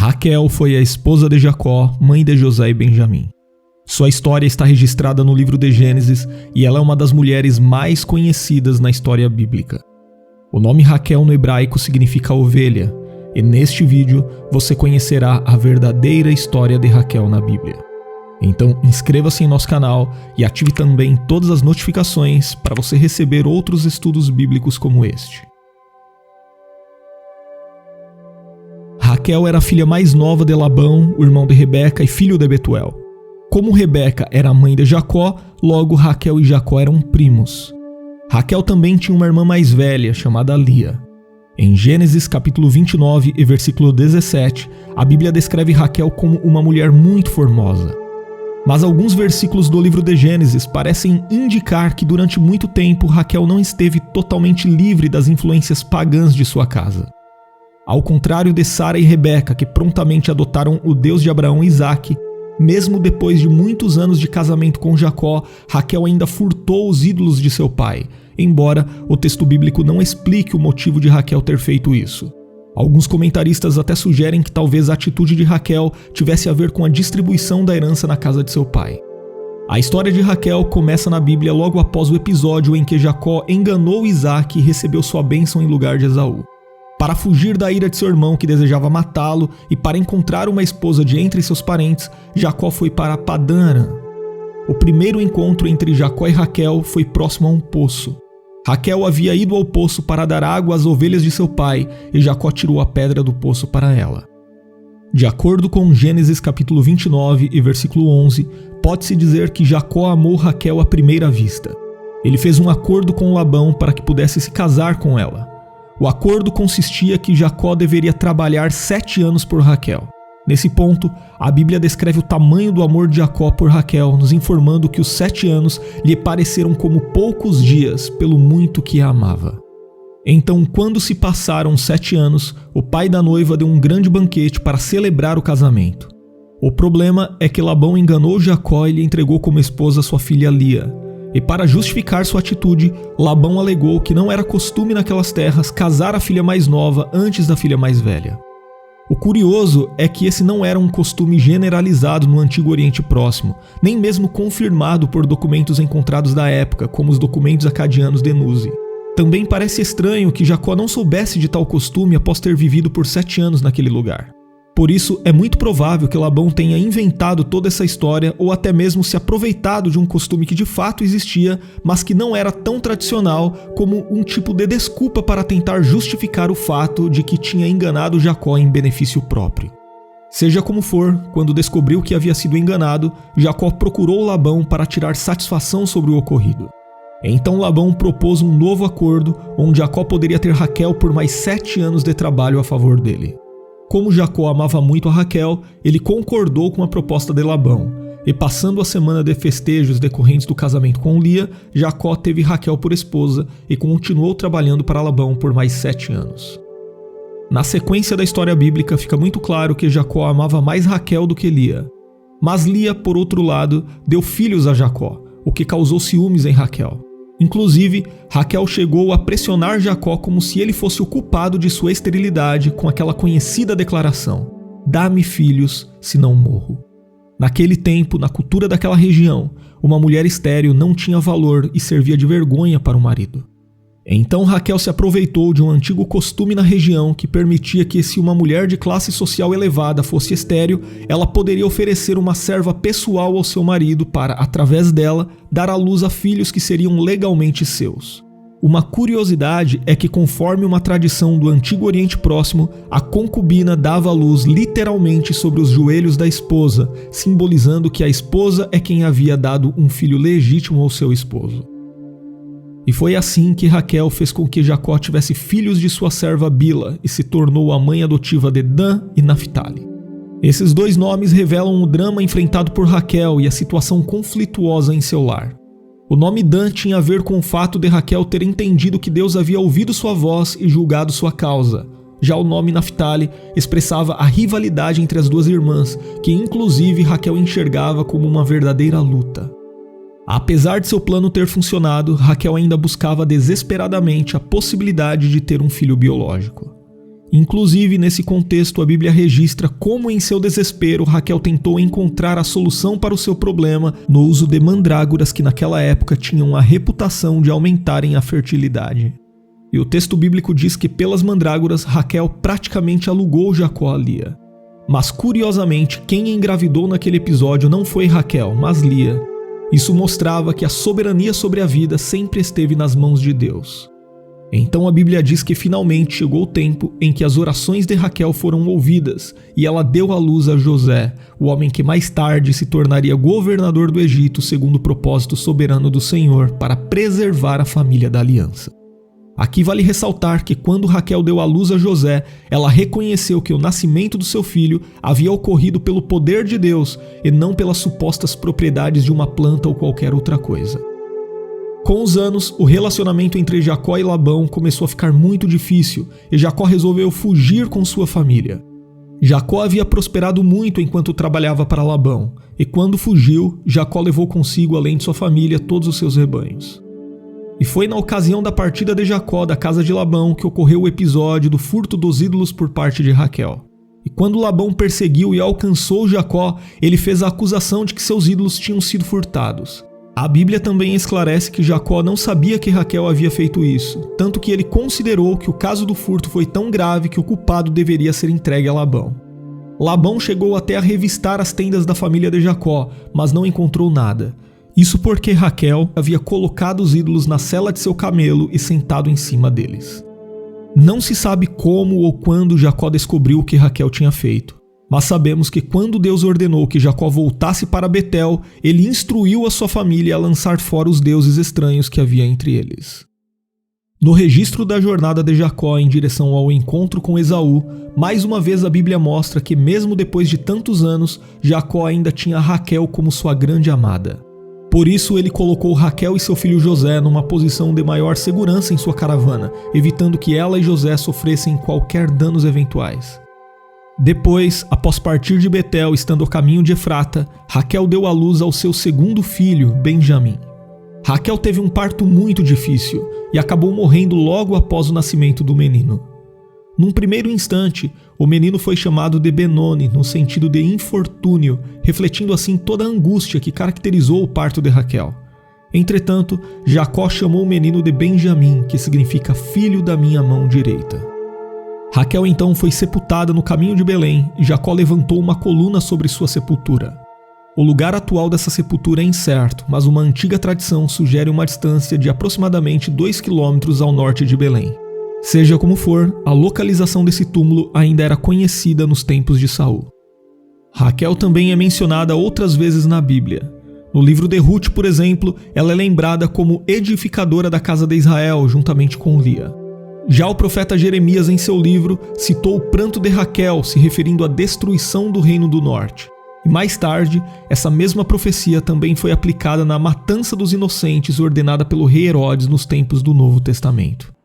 Raquel foi a esposa de Jacó, mãe de José e Benjamim. Sua história está registrada no livro de Gênesis e ela é uma das mulheres mais conhecidas na história bíblica. O nome Raquel no hebraico significa ovelha, e neste vídeo você conhecerá a verdadeira história de Raquel na Bíblia. Então inscreva-se em nosso canal e ative também todas as notificações para você receber outros estudos bíblicos como este. Raquel era a filha mais nova de Labão, o irmão de Rebeca e filho de Betuel. Como Rebeca era a mãe de Jacó, logo Raquel e Jacó eram primos. Raquel também tinha uma irmã mais velha, chamada Lia. Em Gênesis capítulo 29 e versículo 17, a Bíblia descreve Raquel como uma mulher muito formosa. Mas alguns versículos do livro de Gênesis parecem indicar que durante muito tempo Raquel não esteve totalmente livre das influências pagãs de sua casa. Ao contrário de Sara e Rebeca, que prontamente adotaram o Deus de Abraão e Isaque, mesmo depois de muitos anos de casamento com Jacó, Raquel ainda furtou os ídolos de seu pai, embora o texto bíblico não explique o motivo de Raquel ter feito isso. Alguns comentaristas até sugerem que talvez a atitude de Raquel tivesse a ver com a distribuição da herança na casa de seu pai. A história de Raquel começa na Bíblia logo após o episódio em que Jacó enganou Isaque e recebeu sua bênção em lugar de Esaú. Para fugir da ira de seu irmão que desejava matá-lo e para encontrar uma esposa de entre seus parentes, Jacó foi para Padã-Arã. O primeiro encontro entre Jacó e Raquel foi próximo a um poço. Raquel havia ido ao poço para dar água às ovelhas de seu pai e Jacó tirou a pedra do poço para ela. De acordo com Gênesis capítulo 29 e versículo 11, pode-se dizer que Jacó amou Raquel à primeira vista. Ele fez um acordo com Labão para que pudesse se casar com ela. O acordo consistia que Jacó deveria trabalhar 7 anos por Raquel. Nesse ponto, a Bíblia descreve o tamanho do amor de Jacó por Raquel, nos informando que os 7 anos lhe pareceram como poucos dias pelo muito que a amava. Então, quando se passaram 7 anos, o pai da noiva deu um grande banquete para celebrar o casamento. O problema é que Labão enganou Jacó e lhe entregou como esposa sua filha Lia. E para justificar sua atitude, Labão alegou que não era costume naquelas terras casar a filha mais nova antes da filha mais velha. O curioso é que esse não era um costume generalizado no Antigo Oriente Próximo, nem mesmo confirmado por documentos encontrados da época, como os documentos acadianos de Nuzi. Também parece estranho que Jacó não soubesse de tal costume após ter vivido por 7 anos naquele lugar. Por isso, é muito provável que Labão tenha inventado toda essa história ou até mesmo se aproveitado de um costume que de fato existia, mas que não era tão tradicional, como um tipo de desculpa para tentar justificar o fato de que tinha enganado Jacó em benefício próprio. Seja como for, quando descobriu que havia sido enganado, Jacó procurou Labão para tirar satisfação sobre o ocorrido. Então Labão propôs um novo acordo, onde Jacó poderia ter Raquel por mais 7 anos de trabalho a favor dele. Como Jacó amava muito a Raquel, ele concordou com a proposta de Labão, e passando a semana de festejos decorrentes do casamento com Lia, Jacó teve Raquel por esposa e continuou trabalhando para Labão por mais 7 anos. Na sequência da história bíblica fica muito claro que Jacó amava mais Raquel do que Lia. Mas Lia, por outro lado, deu filhos a Jacó, o que causou ciúmes em Raquel. Inclusive, Raquel chegou a pressionar Jacó como se ele fosse o culpado de sua esterilidade com aquela conhecida declaração: "Dá-me filhos, senão morro". Naquele tempo, na cultura daquela região, uma mulher estéril não tinha valor e servia de vergonha para o marido. Então Raquel se aproveitou de um antigo costume na região que permitia que, se uma mulher de classe social elevada fosse estéril, ela poderia oferecer uma serva pessoal ao seu marido para, através dela, dar à luz a filhos que seriam legalmente seus. Uma curiosidade é que, conforme uma tradição do Antigo Oriente Próximo, a concubina dava à luz literalmente sobre os joelhos da esposa, simbolizando que a esposa é quem havia dado um filho legítimo ao seu esposo. E foi assim que Raquel fez com que Jacó tivesse filhos de sua serva Bila e se tornou a mãe adotiva de Dan e Naphtali. Esses 2 nomes revelam o drama enfrentado por Raquel e a situação conflituosa em seu lar. O nome Dan tinha a ver com o fato de Raquel ter entendido que Deus havia ouvido sua voz e julgado sua causa. Já o nome Naphtali expressava a rivalidade entre as 2 irmãs, que inclusive Raquel enxergava como uma verdadeira luta. Apesar de seu plano ter funcionado, Raquel ainda buscava desesperadamente a possibilidade de ter um filho biológico. Inclusive, nesse contexto, a Bíblia registra como em seu desespero Raquel tentou encontrar a solução para o seu problema no uso de mandrágoras que naquela época tinham a reputação de aumentarem a fertilidade. E o texto bíblico diz que pelas mandrágoras Raquel praticamente alugou Jacó a Lia. Mas curiosamente, quem engravidou naquele episódio não foi Raquel, mas Lia. Isso mostrava que a soberania sobre a vida sempre esteve nas mãos de Deus. Então a Bíblia diz que finalmente chegou o tempo em que as orações de Raquel foram ouvidas e ela deu à luz a José, o homem que mais tarde se tornaria governador do Egito segundo o propósito soberano do Senhor para preservar a família da aliança. Aqui vale ressaltar que quando Raquel deu à luz a José, ela reconheceu que o nascimento do seu filho havia ocorrido pelo poder de Deus e não pelas supostas propriedades de uma planta ou qualquer outra coisa. Com os anos, o relacionamento entre Jacó e Labão começou a ficar muito difícil e Jacó resolveu fugir com sua família. Jacó havia prosperado muito enquanto trabalhava para Labão, e quando fugiu, Jacó levou consigo, além de sua família, todos os seus rebanhos. E foi na ocasião da partida de Jacó da casa de Labão que ocorreu o episódio do furto dos ídolos por parte de Raquel. E quando Labão perseguiu e alcançou Jacó, ele fez a acusação de que seus ídolos tinham sido furtados. A Bíblia também esclarece que Jacó não sabia que Raquel havia feito isso, tanto que ele considerou que o caso do furto foi tão grave que o culpado deveria ser entregue a Labão. Labão chegou até a revistar as tendas da família de Jacó, mas não encontrou nada. Isso porque Raquel havia colocado os ídolos na sela de seu camelo e sentado em cima deles. Não se sabe como ou quando Jacó descobriu o que Raquel tinha feito. Mas sabemos que quando Deus ordenou que Jacó voltasse para Betel, ele instruiu a sua família a lançar fora os deuses estranhos que havia entre eles. No registro da jornada de Jacó em direção ao encontro com Esaú, mais uma vez a Bíblia mostra que mesmo depois de tantos anos, Jacó ainda tinha Raquel como sua grande amada. Por isso ele colocou Raquel e seu filho José numa posição de maior segurança em sua caravana, evitando que ela e José sofressem qualquer danos eventuais. Depois, após partir de Betel, estando a caminho de Efrata, Raquel deu à luz ao seu segundo filho, Benjamim. Raquel teve um parto muito difícil e acabou morrendo logo após o nascimento do menino. Num primeiro instante, o menino foi chamado de Benoni, no sentido de infortúnio, refletindo assim toda a angústia que caracterizou o parto de Raquel. Entretanto, Jacó chamou o menino de Benjamim, que significa filho da minha mão direita. Raquel então foi sepultada no caminho de Belém e Jacó levantou uma coluna sobre sua sepultura. O lugar atual dessa sepultura é incerto, mas uma antiga tradição sugere uma distância de aproximadamente 2 quilômetros ao norte de Belém. Seja como for, a localização desse túmulo ainda era conhecida nos tempos de Saul. Raquel também é mencionada outras vezes na Bíblia. No livro de Ruth, por exemplo, ela é lembrada como edificadora da casa de Israel, juntamente com Lia. Já o profeta Jeremias, em seu livro, citou o pranto de Raquel, se referindo à destruição do reino do norte. E mais tarde, essa mesma profecia também foi aplicada na matança dos inocentes ordenada pelo rei Herodes nos tempos do Novo Testamento.